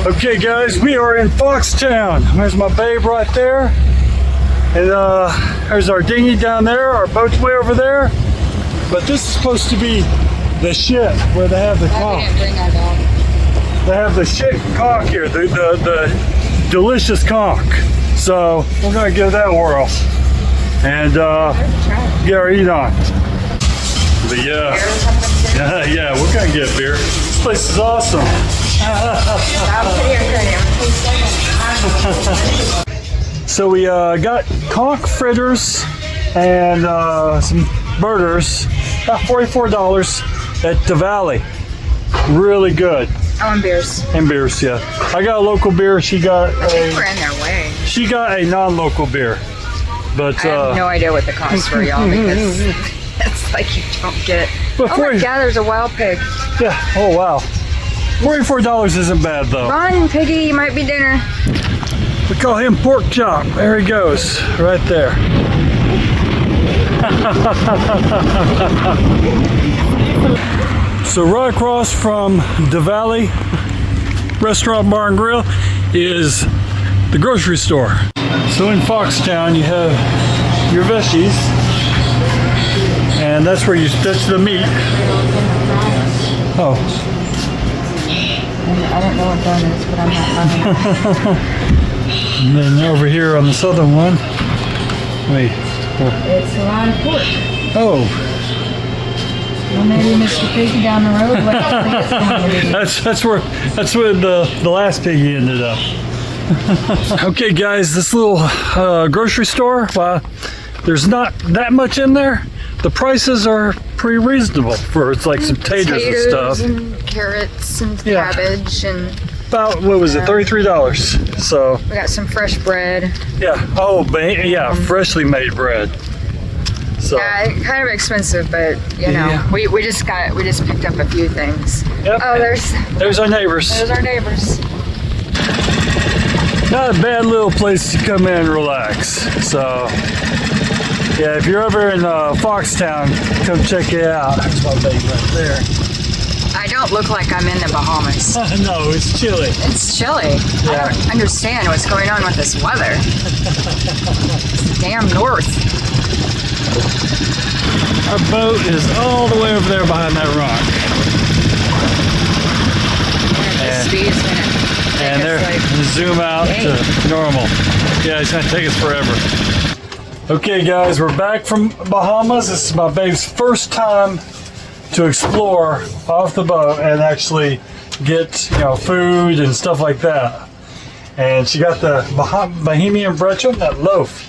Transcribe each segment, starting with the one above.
Okay guys, we are in Foxtown. There's my babe right there. And there's our dinghy down there, our boat's way over there. But this is supposed to be the ship where they have the conch. They have the shit conch here, the delicious conch. So we're gonna give that a whirl and get our eat on. But yeah, we're gonna get beer. This place is awesome. So we got conch fritters and some burgers, about $44 at the Valley. Really good. Oh, and beers. And beers, yeah. I got a local beer. She got I think we're in their way. She got a non-local beer. But I have no idea what the cost for y'all because it's like you don't get it. Oh my God, there's a wild pig. Yeah. Oh wow. $44 isn't bad though. Run, piggy! You might be dinner. We call him Pork Chop. There he goes, right there. So right across from the Valley Restaurant Bar and Grill is the grocery store. So in Foxtown you have your veggies, and that's where that's the meat. Oh. I don't know what that is, but I'm not. And then over here on the southern one, wait. It's a lot of pork. Oh. Well, maybe Mr. Piggy down the road. That's where the last piggy ended up. Okay, guys, this little grocery store. There's not that much in there. The prices are pretty reasonable for it's like some potatoes and stuff, and carrots and cabbage and. About what was it? $33. So we got some fresh bread. Yeah. Oh, yeah, freshly made bread. So yeah, kind of expensive, but you know, we just picked up a few things. Yep. Oh, there's our neighbors. There's our neighbors. Not a bad little place to come in and relax. So yeah, if you're ever in Foxtown, come check it out. There's my baby right there. I don't look like I'm in the Bahamas. No, it's chilly. It's chilly. Yeah. I don't understand what's going on with this weather. It's damn north. Our boat is all the way over there behind that rock. And there, like zoom out to normal. Yeah, it's gonna take us forever. Okay guys, we're back from Bahamas. This is my babe's first time to explore off the boat and actually get food and stuff like that. And she got the Bahamian bread, that loaf.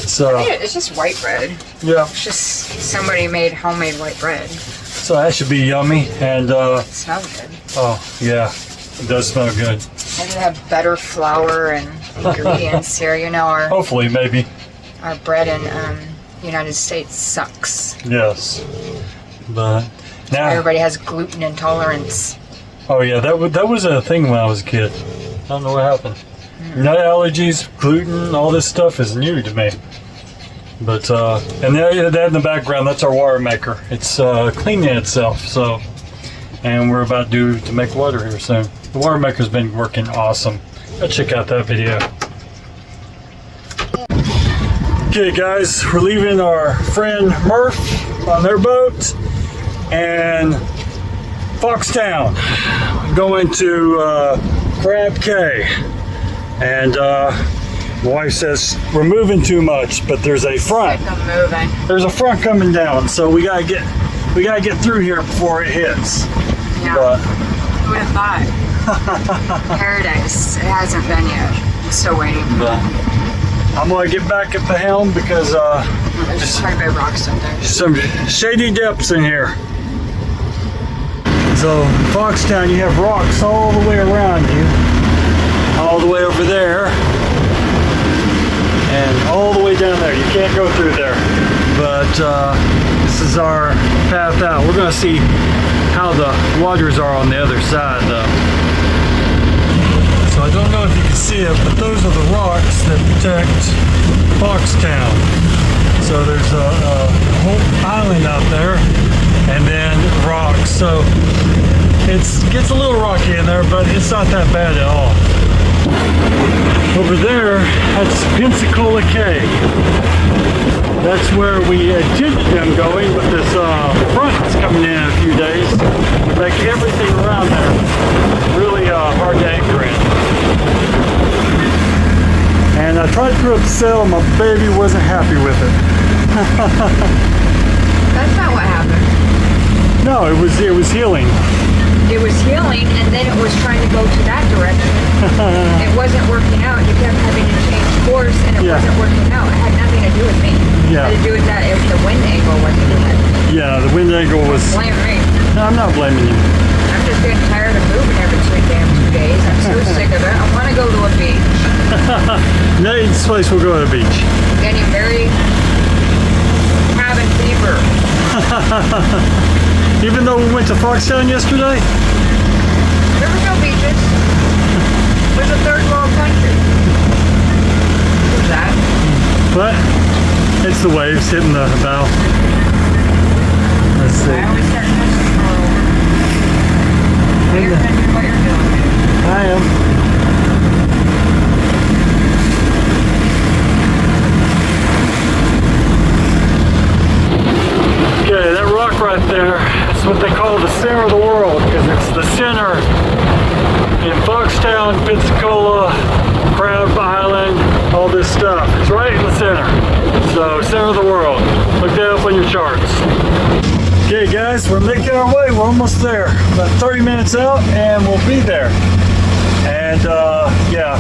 So it's just white bread. Yeah. It's just somebody made homemade white bread. So that should be yummy and it smells good. Oh yeah, it does smell good. Maybe they have better flour and ingredients here. Our hopefully maybe. Our bread in United States sucks. Yes. But now everybody has gluten intolerance. Oh yeah, that was a thing when I was a kid. I don't know what happened. Nut allergies, gluten, all this stuff is new to me. But and that in the background, that's our water maker. It's cleaning itself. So, and we're about due to make water here soon. The water maker's been working awesome. Go check out that video. Okay guys, we're leaving our friend Murph on their boat and Foxtown, going to Crab Cay, and my wife says we're moving too much, but there's a front. There's a front coming down, so we gotta get through here before it hits. Yeah. But, who would have thought? Paradise. It hasn't been yet. I'm still waiting. But I'm gonna get back at the helm because there's just quite a bit of rocks up there. Some shady depths in here. So Foxtown, you have rocks all the way around you, all the way over there, and all the way down there. You can't go through there, but this is our path out. We're gonna see how the waters are on the other side though. So I don't know if you can see it, but those are the rocks that protect Foxtown. So there's a whole island out there and then rocks. So it gets a little rocky in there, but it's not that bad at all. Over there, that's Pensacola Cay. That's where we intended on going, but this front is coming in a few days. Make everything around there really hard to anchor in. And I tried to put up the sail, and my baby wasn't happy with it. That's not what happened. No, it was healing. It was healing, and then it was trying to go to that direction. It wasn't working out. You kept having to change course, and it wasn't working out. It had nothing to do with me. Yeah. It had to do with that. It was the wind angle wasn't good. Yeah, the wind angle was... Blame me. No, I'm not blaming you. I'm just getting tired of moving every 2 days. I'm so sick of it. I want to go to a beach. Next place we'll go to the beach. Getting very cabin fever. Even though we went to Foxtown yesterday? There were no beaches. It was a third world country. What was that? What? It's the waves hitting the bow. Let's see. I always start missing Pay attention to what you're doing. I am. Okay, that rock right there, that's what they call the center of the world, because it's the center in Foxtown, Pensacola, Crab Island, all this stuff. It's right in the center. So, center of the world. Look that up on your charts. Okay guys, we're making our way. We're almost there. About 30 minutes out and we'll be there. And yeah,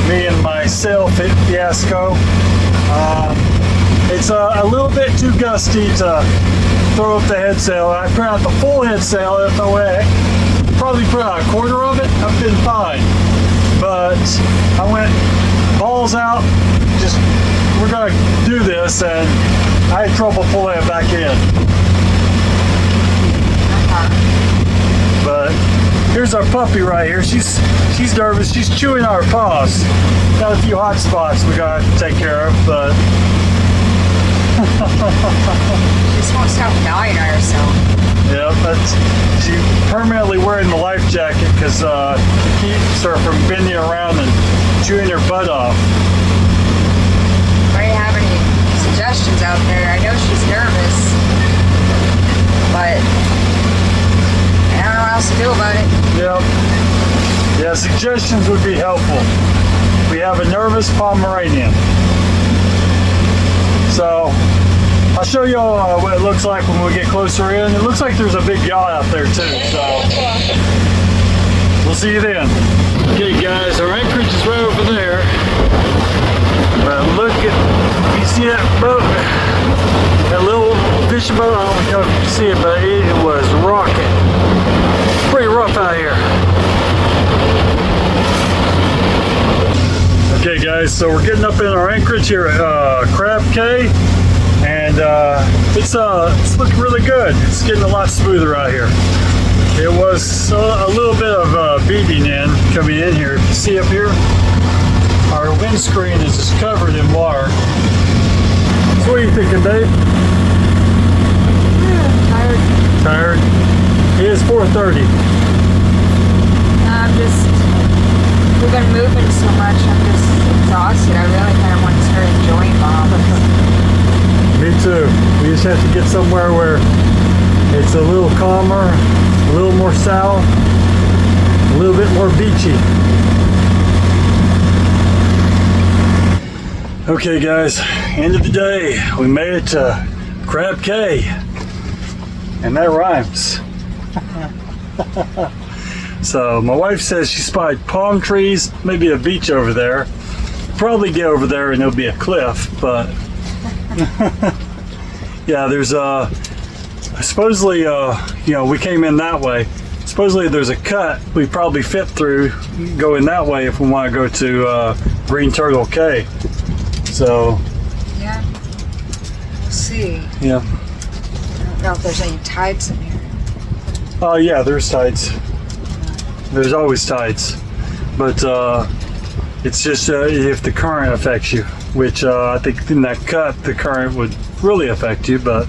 me and my sail fiasco. It's a little bit too gusty to throw up the head sail. I put out the full head sail FOA. Probably put out a quarter of it. I've been fine. But I went balls out. Just, we're gonna do this, and I had trouble pulling it back in. But here's our puppy right here. She's nervous. She's chewing our paws. Got a few hot spots we gotta take care of, but She just won't stop dying on herself. yeah, but she's permanently wearing the life jacket because it keeps her from bending around and chewing her butt off. Do you have any suggestions out there? I know she's nervous, but I don't know what else to do about it. Yep. Yeah, suggestions would be helpful. We have a nervous Pomeranian. So, I'll show you all what it looks like when we get closer in. It looks like there's a big yacht out there too, so we'll see you then. Okay guys, our anchorage is right over there. But look at, you see that boat? That little fishing boat, I don't know if you can see it, but it was rocking. Pretty rough out here. Okay guys, so we're getting up in our anchorage here at Crab Cay, and it's looking really good. It's getting a lot smoother out here. It was a little bit of beating in coming in here. If you see up here, our windscreen is just covered in water. So what are you thinking, babe? Yeah, tired. Tired? It is 4:30. We've been moving so much, I'm just exhausted. I really kind of want to start enjoying Bahamas. Me too. We just have to get somewhere where it's a little calmer, a little more south, a little bit more beachy. Okay guys, end of the day. We made it to Crab Cay. And that rhymes. So my wife says she spotted palm trees, maybe a beach over there. Probably get over there and there'll be a cliff, but yeah, there's supposedly you know, we came in that way. Supposedly there's a cut we probably fit through going that way if we want to go to Green Turtle Cay. So yeah, we'll see. Yeah. I don't know if there's any tides in here. Oh yeah, there's tides. There's always tides, but it's just if the current affects you, which I think in that cut the current would really affect you, but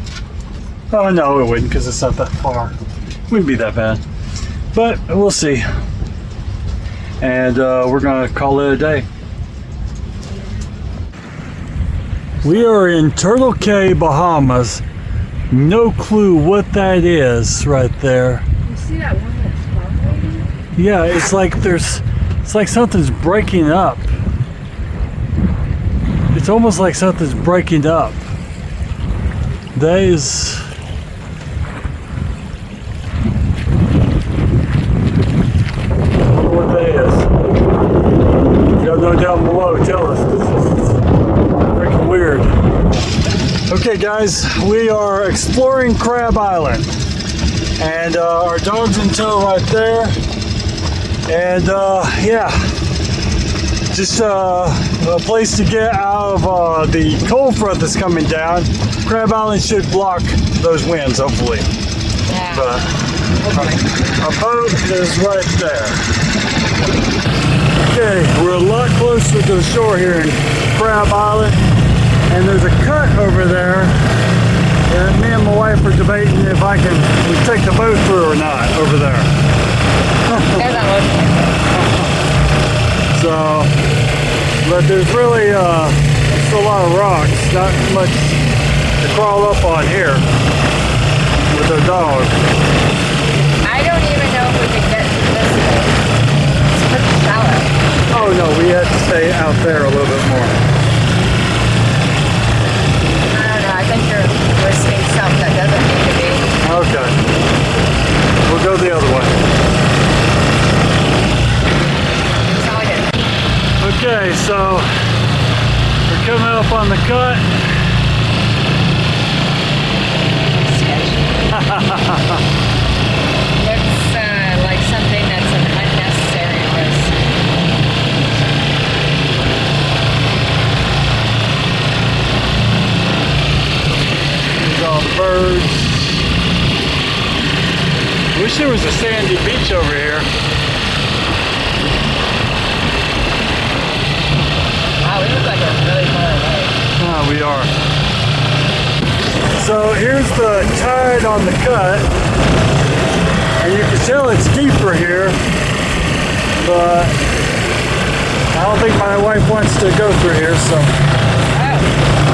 Oh no, it wouldn't, because it's not that far. Wouldn't be that bad, but we'll see. And we're gonna call it a day. We are in Turtle Cay, Bahamas. No clue what that is right there. You see that one that's vibrating? Yeah, it's like something's breaking up. It's almost like something's breaking up. That is... I don't know what that is. If y'all know down below, tell us. This is freaking weird. Okay guys, we are exploring Crab Island. And our dog's in tow right there. And yeah, just a place to get out of the cold front that's coming down. Crab Island should block those winds, hopefully. Yeah. But our boat is right there. Okay, we're a lot closer to the shore here in Crab Island. And there's a cut over there. And me and my wife are debating if I can take the boat through or not over there. So, but there's really just a lot of rocks, not much to crawl up on here with our dog. I don't even know if we can get to this way. It's pretty shallow. Oh no, we had to stay out there a little bit more. I don't know, I think you're risking something that doesn't need to be. Okay. We'll go the other way. It's all good. Okay, so we're coming up on the cut. Looks like something that's an unnecessary risk. There's all the birds. Wish there was a sandy beach over here. Wow, we look like we're really far away. Oh, we are. So here's the tide on the cut. And you can tell it's deeper here. But I don't think my wife wants to go through here, so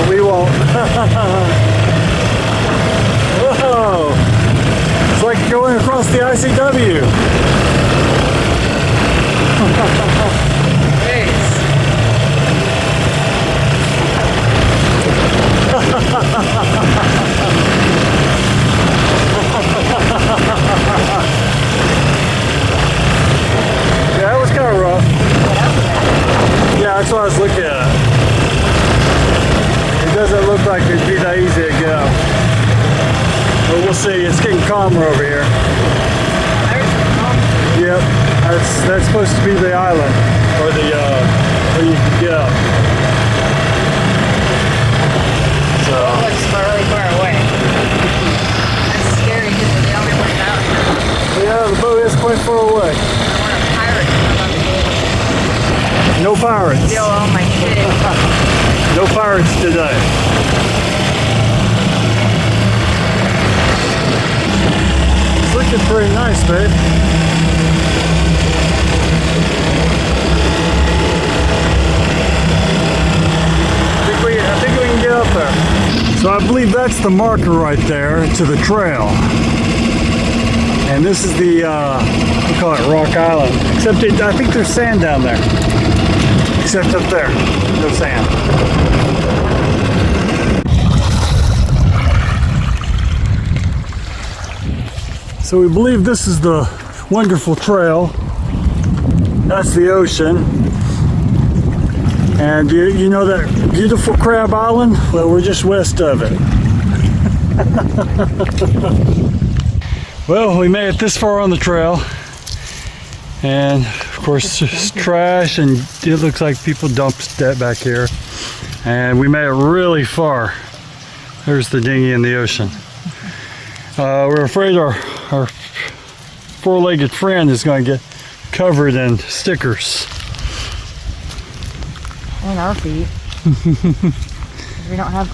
we won't. Whoa! It's like going across the ICW. Jeez. Yeah, that was kind of rough. Yeah, that's what I was looking at. It doesn't look like it'd be that easy to go. But we'll see. It's getting calmer over here. Yep, that's supposed to be the island, or the where you can get up. So. It looks really far away. That's scary because we're the only ones out here. Yeah, the boat is quite far away. I want a pirate to come up and No pirates. steal all my shit. No pirates today. It's looking pretty nice, babe. I think we can get up there. So I believe that's the marker right there to the trail. And this is the, we call it Rock Island. Except I think there's sand down there. Except up there, no sand. So we believe this is the wonderful trail. That's the ocean. And you know that beautiful Crab Island? Well, we're just west of it. Well, we made it this far on the trail. And of course, there's trash, and it looks like people dumped that back here. And we made it really far. There's the dinghy in the ocean. We're afraid our four-legged friend is going to get covered in stickers. And our feet. We don't have.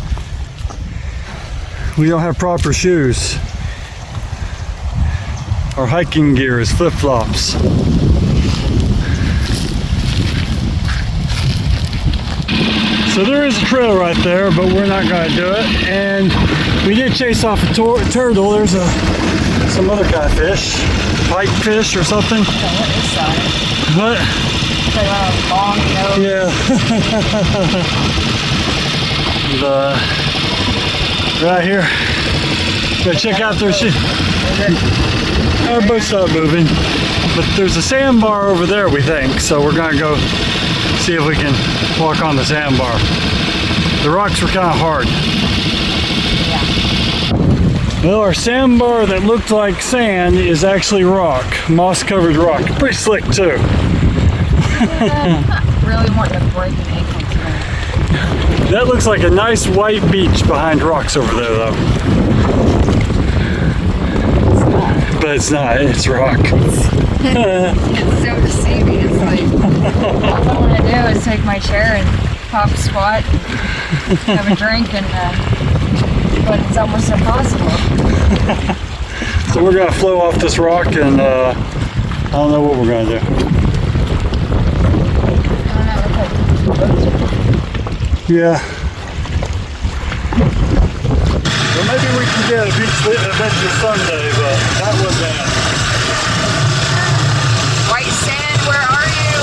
we don't have proper shoes. Our hiking gear is flip-flops. So there is a trail right there, but we're not going to do it. And we did chase off a turtle. There's some other kind of fish, pike fish or something. What is that? What? Like a long nose. Yeah. Right here. Go check out their shit. Our boat's not moving, but there's a sandbar over there, we think. So we're gonna go see if we can walk on the sandbar. The rocks were kind of hard. Yeah. Well, our sandbar that looked like sand is actually rock, moss-covered rock. Pretty slick too. Really want to break an ankle today. That looks like a nice white beach behind rocks over there, though. But it's not, it's rock. It's so deceiving. It's like, all I want to do is take my chair and pop a squat, and have a drink, and but it's almost impossible. So we're gonna flow off this rock, and I don't know what we're gonna do. I don't know. Yeah. Well, maybe we can get a beach adventure someday, but that was bad. White sand, where are you?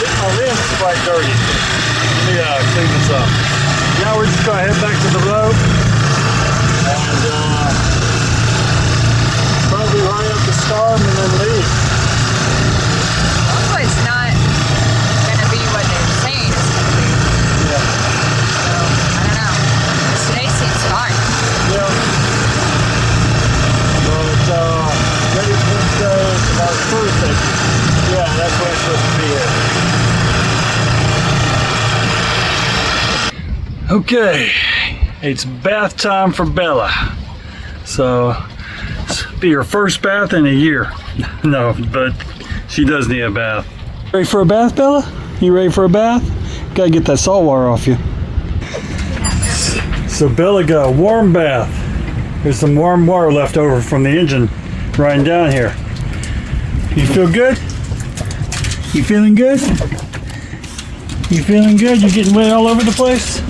Getting my limbs quite dirty. Let me clean this up. Now we're just gonna head back to the boat and probably hurry up the storm and then leave. Hopefully it's not going to be what they're saying it's going to be. Yeah. So, I don't know. Today seems fine. Yeah. But maybe Wednesday, tomorrow's Thursday. Yeah, that's when it's supposed to be here. Okay, it's bath time for Bella. So, this will be her first bath in a year. No, but she does need a bath. Ready for a bath, Bella? You ready for a bath? Gotta get that salt water off you. So Bella got a warm bath. There's some warm water left over from the engine running down here. You feel good? You feeling good? You feeling good? You getting wet all over the place?